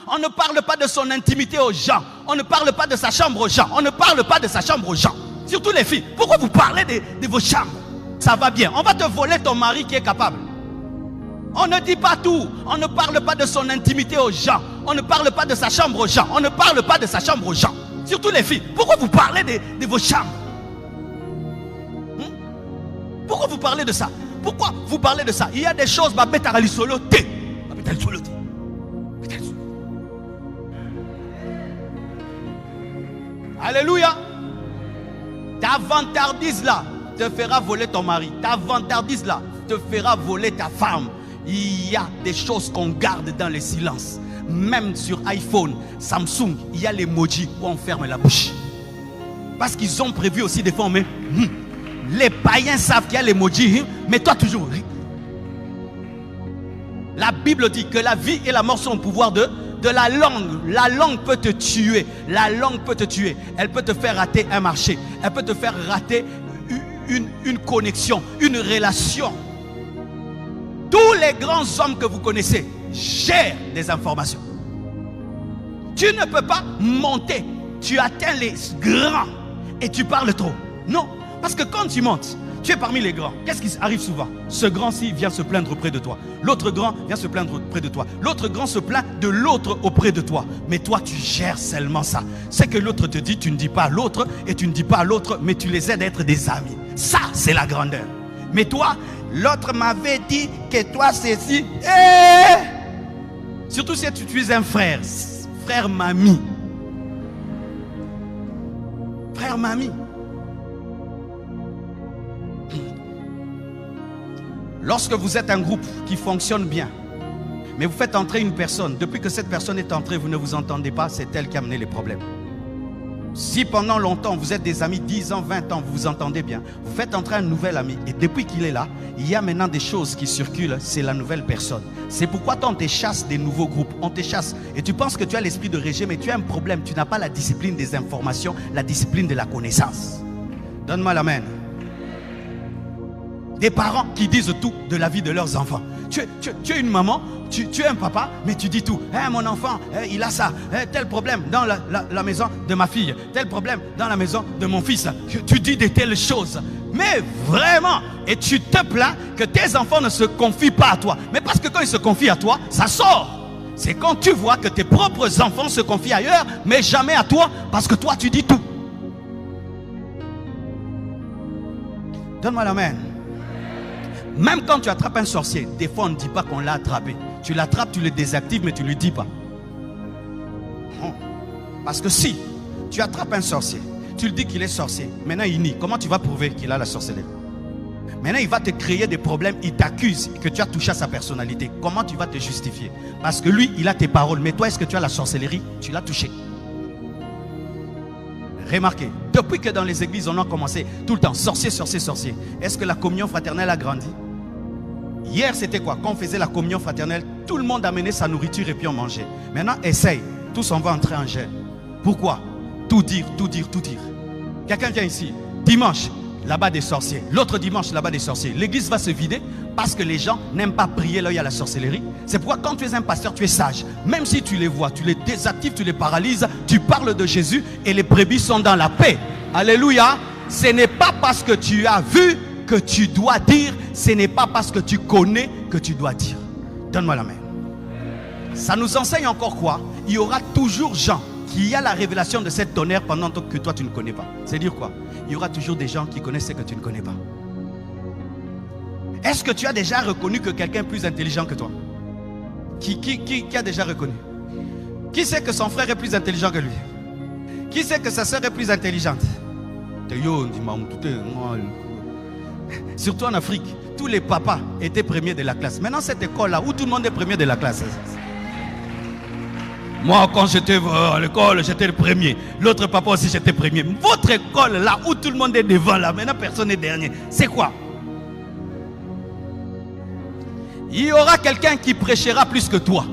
On ne parle pas de son intimité aux gens. On ne parle pas de sa chambre aux gens. On ne parle pas de sa chambre aux gens. Surtout les filles. Pourquoi vous parlez de vos chambres? Ça va bien. On va te voler ton mari qui est capable. On ne dit pas tout. On ne parle pas de son intimité aux gens. On ne parle pas de sa chambre aux gens. On ne parle pas de sa chambre aux gens. Surtout les filles. Pourquoi vous parlez de vos chambres? Pourquoi vous parlez de ça? Pourquoi vous parlez de ça? Il y a des choses. Alléluia. Ta vantardise là te fera voler ton mari. Ta vantardise là te fera voler ta femme. Il y a des choses qu'on garde dans le silence. Même sur iPhone, Samsung, il y a l'emoji où on ferme la bouche. Parce qu'ils ont prévu aussi des fois, mais les païens savent qu'il y a l'emoji, mais toi toujours. La Bible dit que la vie et la mort sont au pouvoir de la langue. La langue peut te tuer. La langue peut te tuer. Elle peut te faire rater un marché. Elle peut te faire rater une connexion, une relation. Tous les grands hommes que vous connaissez gèrent des informations. Tu ne peux pas monter. Tu atteins les grands et tu parles trop. Non, parce que quand tu montes, tu es parmi les grands. Qu'est-ce qui arrive souvent? Ce grand-ci vient se plaindre auprès de toi. L'autre grand vient se plaindre auprès de toi. L'autre grand se plaint de l'autre auprès de toi. Mais toi, tu gères seulement ça. Ce que l'autre te dit, tu ne dis pas à l'autre. Et tu ne dis pas à l'autre, mais tu les aides à être des amis. Ça, c'est la grandeur. Mais toi, l'autre m'avait dit que toi, c'est si. Surtout si tu es un frère. Frère mamie. Frère mamie. Lorsque vous êtes un groupe qui fonctionne bien, mais vous faites entrer une personne, depuis que cette personne est entrée, vous ne vous entendez pas, c'est elle qui a amené les problèmes. Si pendant longtemps vous êtes des amis, 10 ans, 20 ans, vous vous entendez bien, vous faites entrer un nouvel ami, et depuis qu'il est là, il y a maintenant des choses qui circulent, c'est la nouvelle personne. C'est pourquoi on te chasse des nouveaux groupes, on te chasse, et tu penses que tu as l'esprit de régime, mais tu as un problème, tu n'as pas la discipline des informations, la discipline de la connaissance. Donne-moi l'amen. Des parents qui disent tout de la vie de leurs enfants. Tu es une maman, tu es un papa, mais tu dis tout. Mon enfant, il a ça, tel problème dans la maison de ma fille, tel problème dans la maison de mon fils. Tu dis de telles choses. Mais vraiment, et tu te plains que tes enfants ne se confient pas à toi. Mais parce que quand ils se confient à toi, ça sort. C'est quand tu vois que tes propres enfants se confient ailleurs, mais jamais à toi, parce que toi tu dis tout. Donne-moi la main. Même quand tu attrapes un sorcier, des fois on ne dit pas qu'on l'a attrapé. Tu l'attrapes, tu le désactives, mais tu ne lui dis pas. Non. Parce que si tu attrapes un sorcier, tu lui dis qu'il est sorcier, maintenant il nie. Comment tu vas prouver qu'il a la sorcellerie? Maintenant il va te créer des problèmes, il t'accuse que tu as touché à sa personnalité. Comment tu vas te justifier? Parce que lui, il a tes paroles, mais toi, est-ce que tu as la sorcellerie? Tu l'as touché. Remarquez, depuis que dans les églises on a commencé tout le temps sorcier, sorcier, sorcier, est-ce que la communion fraternelle a grandi? Hier c'était quoi? Quand on faisait la communion fraternelle, tout le monde amenait sa nourriture et puis on mangeait. Maintenant essaye, tous on va entrer en jeûne. Pourquoi? Tout dire, tout dire, tout dire. Quelqu'un vient ici, dimanche, là-bas des sorciers, l'autre dimanche là-bas des sorciers. L'église va se vider parce que les gens n'aiment pas prier là où il y a la sorcellerie. C'est pourquoi quand tu es un pasteur, tu es sage. Même si tu les vois, tu les désactives, tu les paralyses, tu parles de Jésus et les brebis sont dans la paix. Alléluia. Ce n'est pas parce que tu as vu que tu dois dire, ce n'est pas parce que tu connais que tu dois dire. Donne-moi la main. Ça nous enseigne encore quoi? Il y aura toujours gens qui a la révélation de cette tonnerre pendant que toi tu ne connais pas. C'est dire quoi? Il y aura toujours des gens qui connaissent ce que tu ne connais pas. Est-ce que tu as déjà reconnu que quelqu'un est plus intelligent que toi? Qui a déjà reconnu? Qui sait que son frère est plus intelligent que lui? Qui sait que sa soeur est plus intelligente? Surtout en Afrique, tous les papas étaient premiers de la classe. Maintenant cette école-là, où tout le monde est premier de la classe. Moi, quand j'étais à l'école, j'étais le premier. L'autre papa aussi, j'étais premier. Votre école, là, où tout le monde est devant, là, maintenant personne n'est dernier. C'est quoi? Il y aura quelqu'un qui prêchera plus que toi.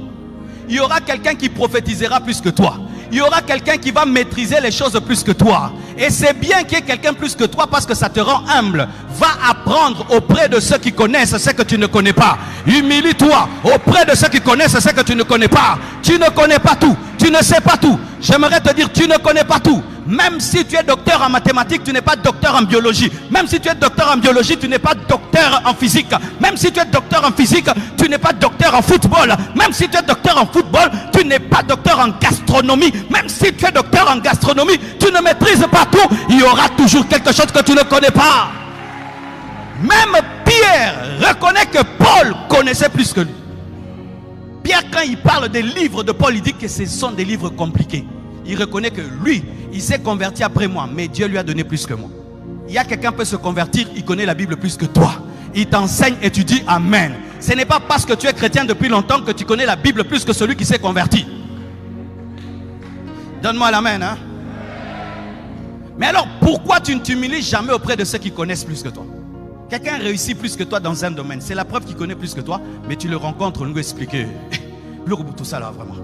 Il y aura quelqu'un qui prophétisera plus que toi. il y aura quelqu'un qui va maîtriser les choses plus que toi. Et c'est bien qu'il y ait quelqu'un plus que toi parce que ça te rend humble. Va apprendre auprès de ceux qui connaissent ce que tu ne connais pas. Humilie-toi auprès de ceux qui connaissent ce que tu ne connais pas. Tu ne connais pas tout. Tu ne sais pas tout. J'aimerais te dire, tu ne connais pas tout. Même si tu es docteur en mathématiques, tu n'es pas docteur en biologie. Même si tu es docteur en biologie, tu n'es pas docteur en physique. Même si tu es docteur en physique, tu n'es pas docteur en football. Même si tu es docteur en football, tu n'es pas docteur en gastronomie. Même si tu es docteur en gastronomie, tu ne maîtrises pas tout. Il y aura toujours quelque chose que tu ne connais pas. Même Pierre reconnaît que Paul connaissait plus que lui. Pierre, quand il parle des livres de Paul, il dit que ce sont des livres compliqués. Il reconnaît que lui, il s'est converti après moi, mais Dieu lui a donné plus que moi. Il y a quelqu'un qui peut se convertir, il connaît la Bible plus que toi. Il t'enseigne et tu dis Amen. Ce n'est pas parce que tu es chrétien depuis longtemps que tu connais la Bible plus que celui qui s'est converti. Donne-moi l'Amen. Hein? Mais alors, pourquoi tu ne t'humilies jamais auprès de ceux qui connaissent plus que toi? Quelqu'un réussit plus que toi dans un domaine. C'est la preuve qu'il connaît plus que toi, mais tu le rencontres, nous expliquer. Tout ça là, vraiment.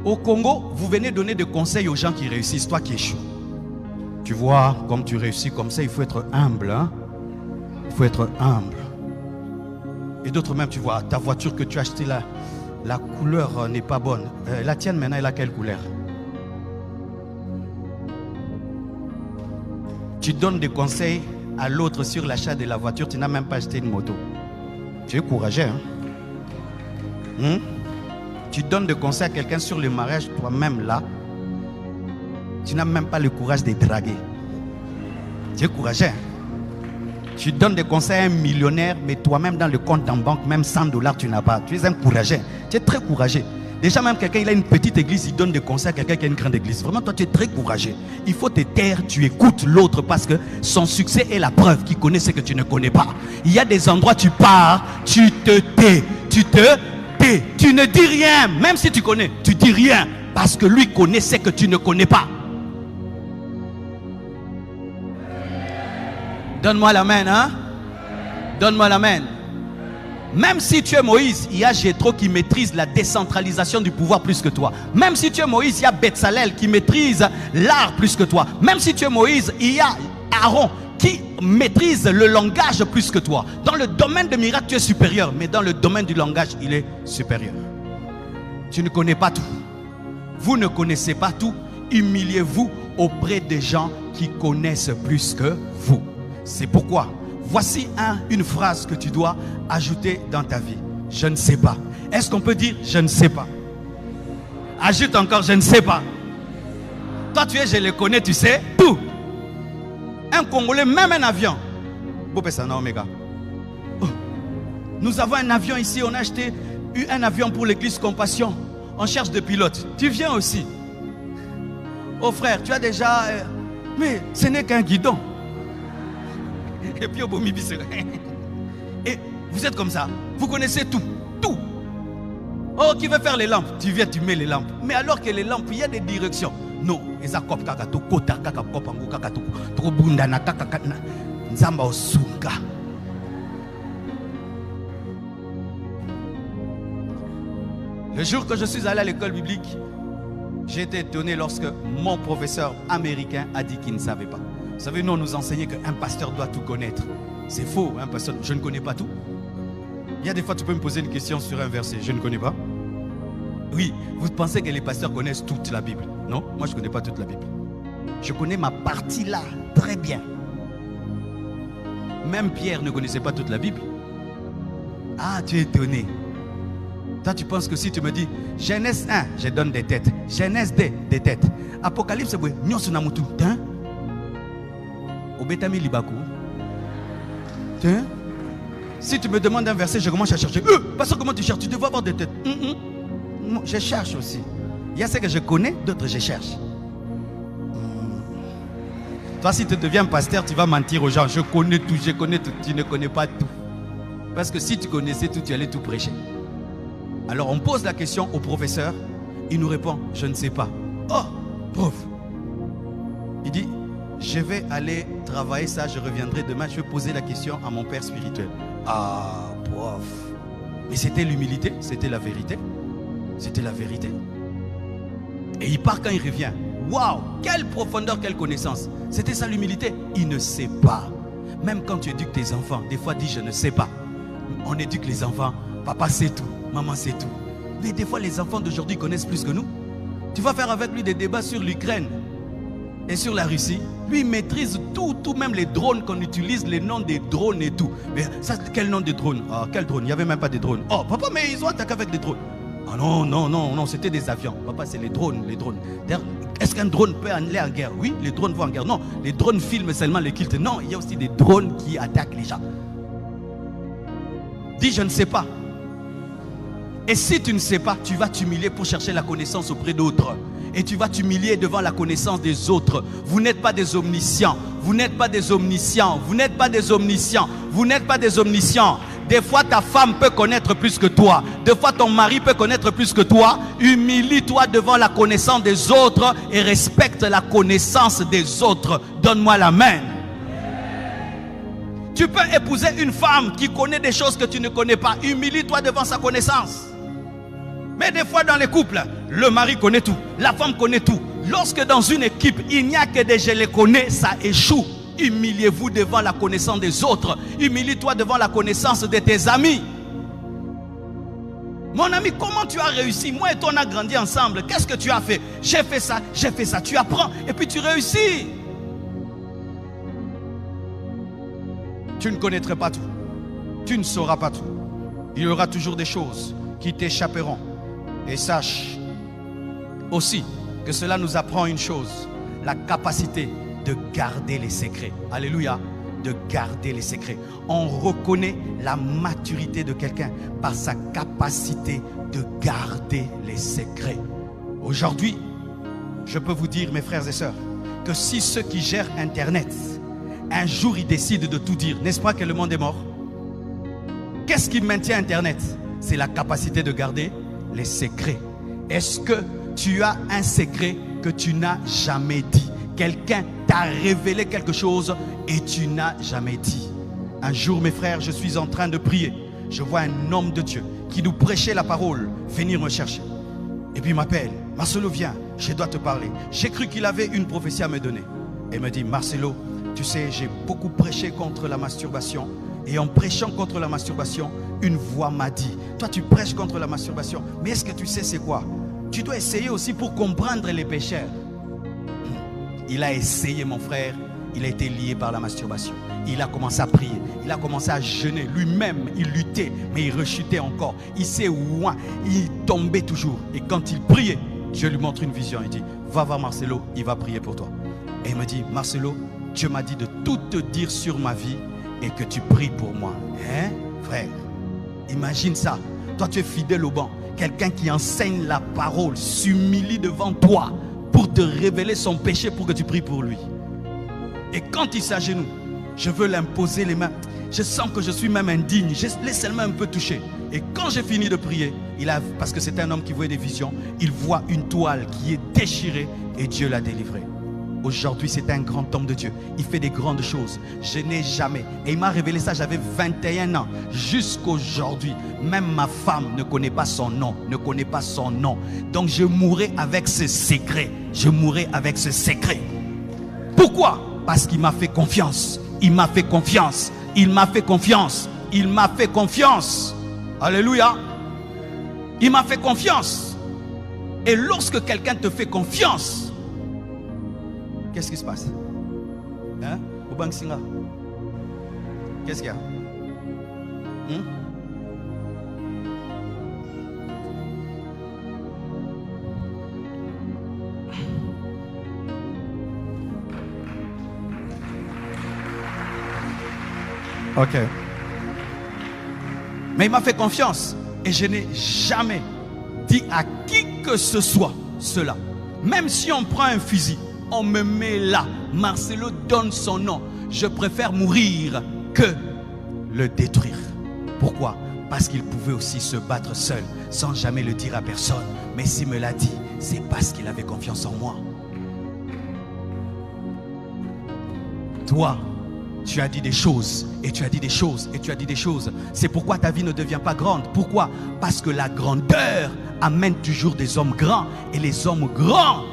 Au Congo, vous venez donner des conseils aux gens qui réussissent, toi qui échoues. Tu vois, comme tu réussis comme ça, il faut être humble. Hein? Il faut être humble. Et d'autres même, tu vois, ta voiture que tu as achetée là, la couleur n'est pas bonne. La tienne maintenant, elle a quelle couleur? Tu donnes des conseils à l'autre sur l'achat de la voiture, tu n'as même pas acheté une moto. Tu es courageux, hein? Tu donnes des conseils à quelqu'un sur le mariage, toi-même là, tu n'as même pas le courage de draguer. Tu es courageux, hein? Tu donnes des conseils à un millionnaire, mais toi-même dans le compte en banque, même 100 $, tu n'as pas. Tu es un courageux. Tu es très courageux. Déjà même quelqu'un, il a une petite église, il donne des conseils à quelqu'un qui a une grande église. Vraiment, toi, tu es très courageux. Il faut te taire, tu écoutes l'autre parce que son succès est la preuve qu'il connaît ce que tu ne connais pas. Il y a des endroits, tu pars, tu te tais, tu ne dis rien. Même si tu connais, tu dis rien parce que lui connaît ce que tu ne connais pas. Donne-moi l'amen, hein? Donne-moi l'amen. Même si tu es Moïse, il y a Jéthro qui maîtrise la décentralisation du pouvoir plus que toi. Même si tu es Moïse, il y a Betsalel qui maîtrise l'art plus que toi. Même si tu es Moïse, il y a Aaron qui maîtrise le langage plus que toi. Dans le domaine des miracles, tu es supérieur, mais dans le domaine du langage, il est supérieur. Tu ne connais pas tout. Vous ne connaissez pas tout. Humiliez-vous auprès des gens qui connaissent plus que vous. C'est pourquoi, voici une phrase que tu dois ajouter dans ta vie. Je ne sais pas. Est-ce qu'on peut dire je ne sais pas? Ajoute encore je ne sais pas. Toi tu es, je le connais, tu sais tout. Un Congolais, même un avion. Nous avons un avion ici, on a acheté un avion pour l'église Compassion. On cherche des pilotes. Tu viens aussi. Oh frère, tu as déjà... mais ce n'est qu'un guidon. Et puis au Bomi. Et vous êtes comme ça. Vous connaissez tout. Tout. Oh, qui veut faire les lampes? Tu viens, tu mets les lampes. Mais alors que les lampes, il y a des directions. Non. Le jour que je suis allé à l'école biblique, j'ai été étonné lorsque mon professeur américain a dit qu'il ne savait pas. Vous savez, nous, on nous enseignait qu'un pasteur doit tout connaître. C'est faux, un pasteur, je ne connais pas tout. Il y a des fois, tu peux me poser une question sur un verset, je ne connais pas. Oui, vous pensez que les pasteurs connaissent toute la Bible? Non, moi je ne connais pas toute la Bible. Je connais ma partie là, très bien. Même Pierre ne connaissait pas toute la Bible. Ah, tu es étonné. Toi, tu penses que si tu me dis Genèse 1, je donne des têtes. Genèse 2, des têtes. Apocalypse, c'est hein? Obetami Libaku. Tiens. Si tu me demandes un verset, je commence à chercher. Parce que comment tu cherches? Tu devrais avoir des têtes. Je cherche aussi. Il y a ce que je connais, d'autres je cherche. Toi, si tu deviens pasteur, tu vas mentir aux gens. Je connais tout, je connais tout. Tu ne connais pas tout. Parce que si tu connaissais tout, tu allais tout prêcher. Alors on pose la question au professeur. Il nous répond, je ne sais pas. Oh, prof. Il dit, je vais aller travailler ça, je reviendrai demain, je vais poser la question à mon père spirituel. Ah, prof. Mais c'était l'humilité, c'était la vérité. C'était la vérité. Et il part quand il revient. Waouh, quelle profondeur, quelle connaissance. C'était ça l'humilité. Il ne sait pas. Même quand tu éduques tes enfants, des fois dis je ne sais pas. On éduque les enfants, papa sait tout, maman sait tout. Mais des fois les enfants d'aujourd'hui connaissent plus que nous. Tu vas faire avec lui des débats sur l'Ukraine et sur la Russie. Lui il maîtrise tout, même les drones qu'on utilise, les noms des drones et tout. Mais ça, quel nom de drone? Ah, quel drone? Il n'y avait même pas de drones. Oh papa, mais ils ont attaqué avec des drones. Ah non, c'était des avions. Papa, c'est les drones. Est-ce qu'un drone peut aller en guerre? Oui, les drones vont en guerre. Non, les drones filment seulement les kilts. Non, il y a aussi des drones qui attaquent les gens. Dis, je ne sais pas. Et si tu ne sais pas, tu vas t'humilier pour chercher la connaissance auprès d'autres. Et tu vas t'humilier devant la connaissance des autres. Vous n'êtes pas des omniscients. Vous n'êtes pas des omniscients. Vous n'êtes pas des omniscients. Vous n'êtes pas des omniscients. Des fois, ta femme peut connaître plus que toi. Des fois, ton mari peut connaître plus que toi. Humilie-toi devant la connaissance des autres et respecte la connaissance des autres. Donne-moi la main. Tu peux épouser une femme qui connaît des choses que tu ne connais pas. Humilie-toi devant sa connaissance. Mais des fois, dans les couples, le mari connaît tout. La femme connaît tout. Lorsque dans une équipe, il n'y a que des je les connais, ça échoue. Humiliez-vous devant la connaissance des autres. Humilie-toi devant la connaissance de tes amis. Mon ami, comment tu as réussi? Moi et toi, on a grandi ensemble. Qu'est-ce que tu as fait? J'ai fait ça. Tu apprends et puis tu réussis. Tu ne connaîtras pas tout. Tu ne sauras pas tout. Il y aura toujours des choses qui t'échapperont. Et sache aussi que cela nous apprend une chose. La capacité de garder les secrets. Alléluia. De garder les secrets. On reconnaît la maturité de quelqu'un par sa capacité de garder les secrets. Aujourd'hui, je peux vous dire, mes frères et sœurs, que si ceux qui gèrent Internet, un jour ils décident de tout dire, n'est-ce pas que le monde est mort? Qu'est-ce qui maintient Internet? C'est la capacité de garder les secrets. Est-ce que tu as un secret que tu n'as jamais dit? Quelqu'un t'a révélé quelque chose et tu n'as jamais dit. Un jour, mes frères, je suis en train de prier. Je vois un homme de Dieu qui nous prêchait la parole venir me chercher. Et puis il m'appelle. Marcelo, viens, je dois te parler. J'ai cru qu'il avait une prophétie à me donner. Et il me dit, Marcelo, tu sais, j'ai beaucoup prêché contre la masturbation. Et en prêchant contre la masturbation, une voix m'a dit, toi tu prêches contre la masturbation, mais est-ce que tu sais c'est quoi? Tu dois essayer aussi pour comprendre les pécheurs. Il a essayé, mon frère. Il a été lié par la masturbation. Il a commencé à prier. Il a commencé à jeûner. Lui-même, il luttait, mais il rechutait encore. Il s'est ouin. Il tombait toujours. Et quand il priait, Dieu lui montre une vision. Il dit, va voir Marcelo, il va prier pour toi. Et il me dit, Marcelo, Dieu m'a dit de tout te dire sur ma vie et que tu pries pour moi. Hein, frère? Imagine ça. Toi, tu es fidèle au banc. Quelqu'un qui enseigne la parole s'humilie devant toi pour te révéler son péché pour que tu pries pour lui. Et quand il s'agenouille, je veux l'imposer les mains. Je sens que je suis même indigne. Je laisse seulement un peu toucher. Et quand j'ai fini de prier, parce que c'est un homme qui voit des visions, il voit une toile qui est déchirée et Dieu l'a délivré. Aujourd'hui, c'est un grand homme de Dieu. Il fait des grandes choses. Je n'ai jamais. Et il m'a révélé ça, j'avais 21 ans. Jusqu'aujourd'hui, même ma femme ne connaît pas son nom. Ne connaît pas son nom. Donc je mourrai avec ce secret. Je mourrai avec ce secret. Pourquoi? Parce qu'il m'a fait confiance. Il m'a fait confiance. Il m'a fait confiance. Il m'a fait confiance. Alléluia. Il m'a fait confiance. Et lorsque quelqu'un te fait confiance, qu'est-ce qui se passe? Hein? Au Bank Singa. Qu'est-ce qu'il y a? Ok. Mais il m'a fait confiance. Et je n'ai jamais dit à qui que ce soit cela. Même si on prend un fusil, on me met là. Marcelo donne son nom. Je préfère mourir que le détruire. Pourquoi? Parce qu'il pouvait aussi se battre seul, sans jamais le dire à personne. Mais s'il me l'a dit, c'est parce qu'il avait confiance en moi. Toi, Tu as dit des choses, et tu as dit des choses, et tu as dit des choses. C'est pourquoi ta vie ne devient pas grande. Pourquoi? Parce que la grandeur amène toujours des hommes grands, et les hommes grands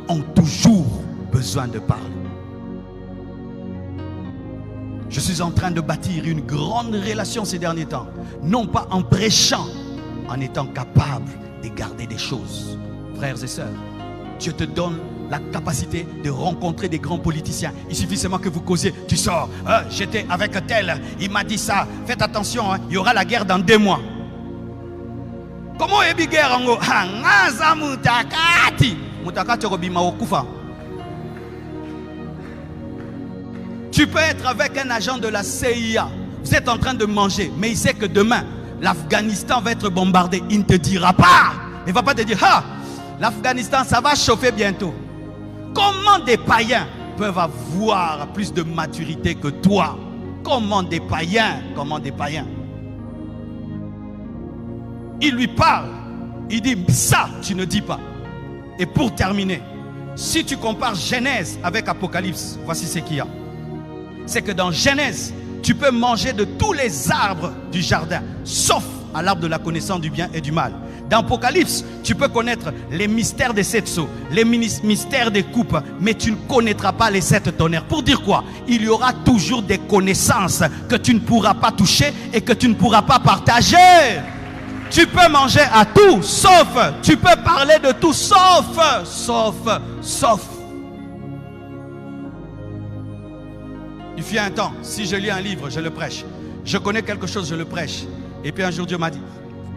ont toujours besoin de parler. Je suis en train de bâtir une grande relation ces derniers temps, non pas en prêchant, en étant capable de garder des choses. Frères et sœurs, Dieu te donne la capacité de rencontrer des grands politiciens. Il suffit seulement que vous causiez. Tu sors, j'étais avec tel, il m'a dit ça. Faites attention, il y aura la guerre dans 2 mois. Comment est la guerre en Tu peux être avec un agent de la CIA. Vous êtes en train de manger, mais il sait que demain, l'Afghanistan va être bombardé. Il ne te dira pas. Il ne va pas te dire, ah, l'Afghanistan, ça va chauffer bientôt. Comment des païens peuvent avoir plus de maturité que toi? Comment des païens? Il lui parle. Il dit, ça, tu ne dis pas. Et pour terminer, si tu compares Genèse avec Apocalypse, voici ce qu'il y a. C'est que dans Genèse, tu peux manger de tous les arbres du jardin, sauf à l'arbre de la connaissance du bien et du mal. Dans Apocalypse, tu peux connaître les mystères des 7 sceaux, les mystères des coupes, mais tu ne connaîtras pas les 7 tonnerres. Pour dire quoi? Il y aura toujours des connaissances que tu ne pourras pas toucher et que tu ne pourras pas partager. Tu peux manger à tout, sauf. Tu peux parler de tout, sauf. Il fut un temps, si je lis un livre, je le prêche. Je connais quelque chose, je le prêche. Et puis un jour, Dieu m'a dit,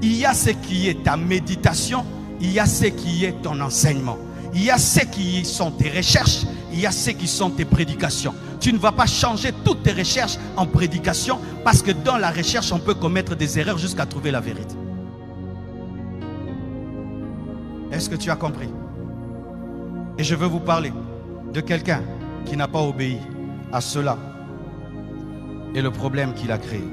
il y a ce qui est ta méditation, il y a ce qui est ton enseignement. Il y a ce qui sont tes recherches, il y a ce qui sont tes prédications. Tu ne vas pas changer toutes tes recherches en prédication parce que dans la recherche, on peut commettre des erreurs jusqu'à trouver la vérité. Est-ce que tu as compris? Et je veux vous parler de quelqu'un qui n'a pas obéi à cela et le problème qu'il a créé.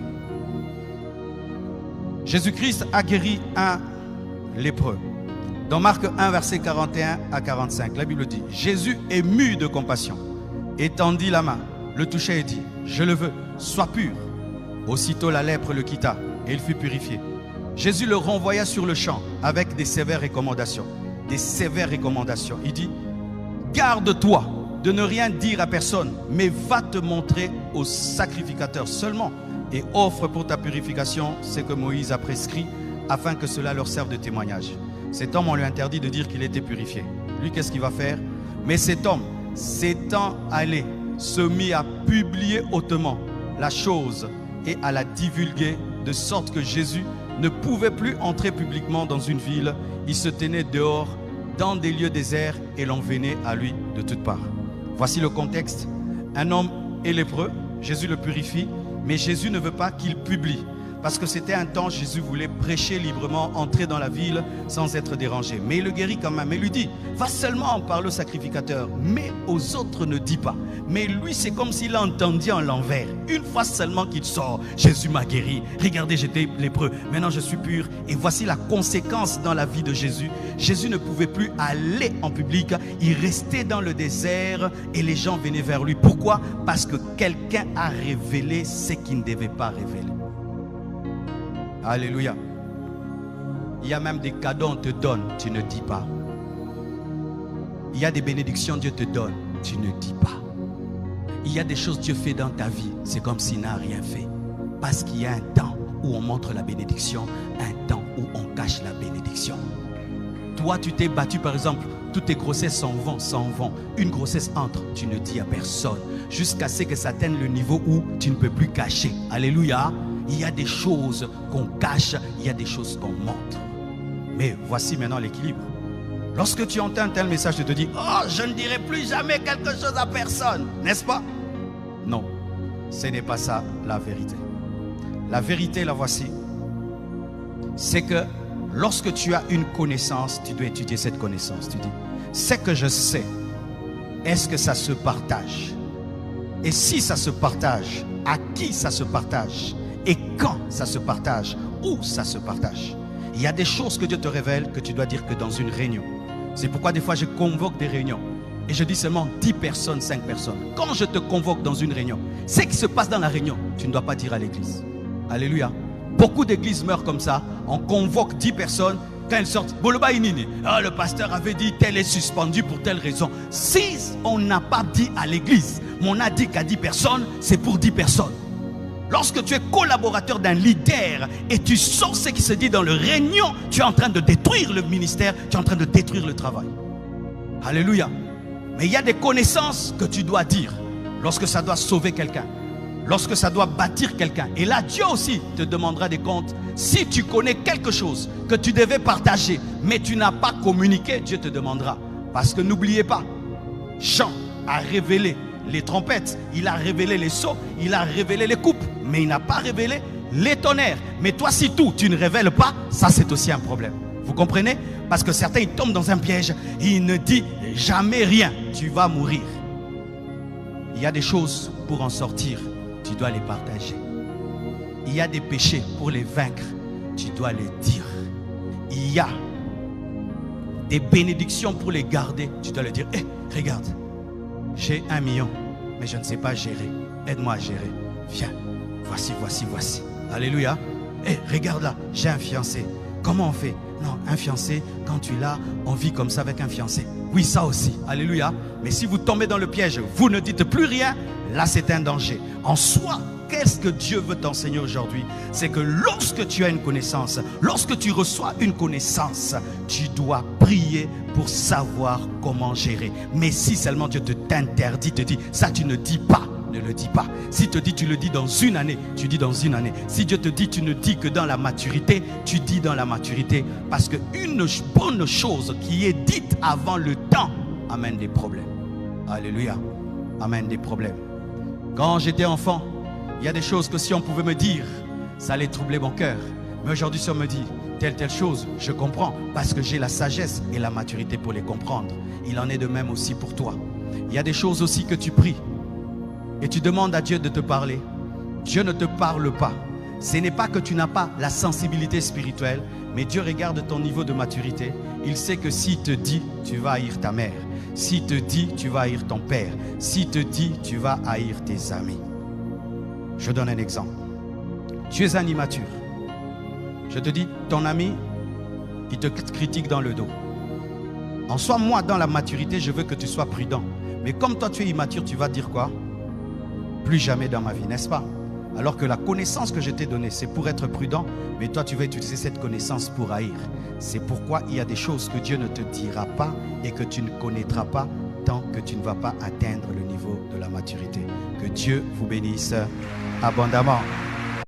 Jésus-Christ a guéri un lépreux. Dans Marc 1, verset 41 à 45, la Bible dit, Jésus, ému de compassion, étendit la main, le toucha et dit, je le veux, sois pur. Aussitôt la lèpre le quitta et il fut purifié. Jésus le renvoya sur le champ avec des sévères recommandations. Des sévères recommandations. Il dit, garde-toi de ne rien dire à personne, mais va te montrer au sacrificateur seulement et offre pour ta purification ce que Moïse a prescrit afin que cela leur serve de témoignage. Cet homme, on lui interdit de dire qu'il était purifié. Lui, qu'est-ce qu'il va faire? Mais cet homme, s'étant allé, se mit à publier hautement la chose et à la divulguer, de sorte que Jésus ne pouvait plus entrer publiquement dans une ville. Il se tenait dehors, dans des lieux déserts, et l'on venait à lui de toutes parts. Voici le contexte. Un homme est lépreux, Jésus le purifie, mais Jésus ne veut pas qu'il publie. Parce que c'était un temps, Jésus voulait prêcher librement, entrer dans la ville sans être dérangé. Mais il le guérit quand même. Il lui dit, va seulement en parler au sacrificateur, mais aux autres ne dis pas. Mais lui, c'est comme s'il entendait en l'envers. Une fois seulement qu'il sort, Jésus m'a guéri. Regardez, j'étais lépreux. Maintenant, je suis pur. Et voici la conséquence dans la vie de Jésus. Jésus ne pouvait plus aller en public. Il restait dans le désert et les gens venaient vers lui. Pourquoi? Parce que quelqu'un a révélé ce qu'il ne devait pas révéler. Alléluia. Il y a même des cadeaux on te donne, tu ne dis pas. Il y a des bénédictions Dieu te donne, tu ne dis pas. Il y a des choses Dieu fait dans ta vie, c'est comme s'il n'a rien fait. Parce qu'il y a un temps où on montre la bénédiction, un temps où on cache la bénédiction. Toi, tu t'es battu par exemple, toutes tes grossesses s'en vont. Une grossesse entre, tu ne dis à personne. Jusqu'à ce que ça atteigne le niveau où tu ne peux plus cacher. Alléluia. Il y a des choses qu'on cache, il y a des choses qu'on montre. Mais voici maintenant l'équilibre. Lorsque tu entends un tel message, tu te dis, oh, je ne dirai plus jamais quelque chose à personne, n'est-ce pas? Non, ce n'est pas ça la vérité. La vérité, la voici. C'est que lorsque tu as une connaissance, tu dois étudier cette connaissance. Tu dis, ce que je sais, est-ce que ça se partage? Et si ça se partage, à qui ça se partage? Et quand ça se partage, où ça se partage? Il y a des choses que Dieu te révèle que tu dois dire que dans une réunion. C'est pourquoi des fois je convoque des réunions et je dis seulement 10 personnes, 5 personnes. Quand je te convoque dans une réunion, ce qui se passe dans la réunion, tu ne dois pas dire à l'église. Alléluia. Beaucoup d'églises meurent comme ça. On convoque 10 personnes. Quand elles sortent, le pasteur avait dit tel est suspendu pour telle raison. Si on n'a pas dit à l'église, mais on a dit qu'à 10 personnes, c'est pour 10 personnes. Lorsque tu es collaborateur d'un leader et tu sens ce qui se dit dans le réunion, tu es en train de détruire le ministère, tu es en train de détruire le travail. Alléluia. Mais il y a des connaissances que tu dois dire lorsque ça doit sauver quelqu'un, lorsque ça doit bâtir quelqu'un. Et là, Dieu aussi te demandera des comptes. Si tu connais quelque chose que tu devais partager, mais tu n'as pas communiqué, Dieu te demandera. Parce que n'oubliez pas, Jean a révélé les trompettes, il a révélé les sceaux, il a révélé les coupes, mais il n'a pas révélé les tonnerres. Mais toi, si tu ne révèles pas, ça c'est aussi un problème. Vous comprenez? Parce que certains ils tombent dans un piège, ils ne disent jamais rien, tu vas mourir. Il y a des choses pour en sortir, tu dois les partager. Il y a des péchés pour les vaincre, tu dois les dire. Il y a des bénédictions pour les garder, tu dois le dire. Hé, regarde, j'ai 1 million, mais je ne sais pas gérer. Aide-moi à gérer. Viens, voici. Alléluia. Hé, regarde là, j'ai un fiancé. Comment on fait? Non, un fiancé, quand tu l'as, on vit comme ça avec un fiancé. Oui, ça aussi. Alléluia. Mais si vous tombez dans le piège, vous ne dites plus rien, là c'est un danger. En soi, qu'est-ce que Dieu veut t'enseigner aujourd'hui? C'est que lorsque tu as une connaissance, lorsque tu reçois une connaissance, tu dois prier pour savoir comment gérer. Mais si seulement Dieu t'interdit, te dit, ça tu ne dis pas, ne le dis pas. Si te dit, tu le dis dans une année, tu dis dans une année. Si Dieu te dit, tu ne dis que dans la maturité, tu dis dans la maturité. Parce qu'une bonne chose qui est dite avant le temps amène des problèmes. Alléluia. Amène des problèmes. Quand j'étais enfant, il y a des choses que si on pouvait me dire, ça allait troubler mon cœur. Mais aujourd'hui, si on me dit telle chose, je comprends parce que j'ai la sagesse et la maturité pour les comprendre. Il en est de même aussi pour toi. Il y a des choses aussi que tu pries et tu demandes à Dieu de te parler. Dieu ne te parle pas. Ce n'est pas que tu n'as pas la sensibilité spirituelle, mais Dieu regarde ton niveau de maturité. Il sait que s'il te dit, tu vas haïr ta mère. S'il te dit, tu vas haïr ton père. S'il te dit, tu vas haïr tes amis. Je donne un exemple. Tu es un immature. Je te dis, ton ami, il te critique dans le dos. En soi, moi, dans la maturité, je veux que tu sois prudent. Mais comme toi, tu es immature, tu vas dire quoi? Plus jamais dans ma vie, n'est-ce pas? Alors que la connaissance que je t'ai donnée, c'est pour être prudent, mais toi, tu vas utiliser cette connaissance pour haïr. C'est pourquoi il y a des choses que Dieu ne te dira pas et que tu ne connaîtras pas tant que tu ne vas pas atteindre le niveau de la maturité. Que Dieu vous bénisse abondamment.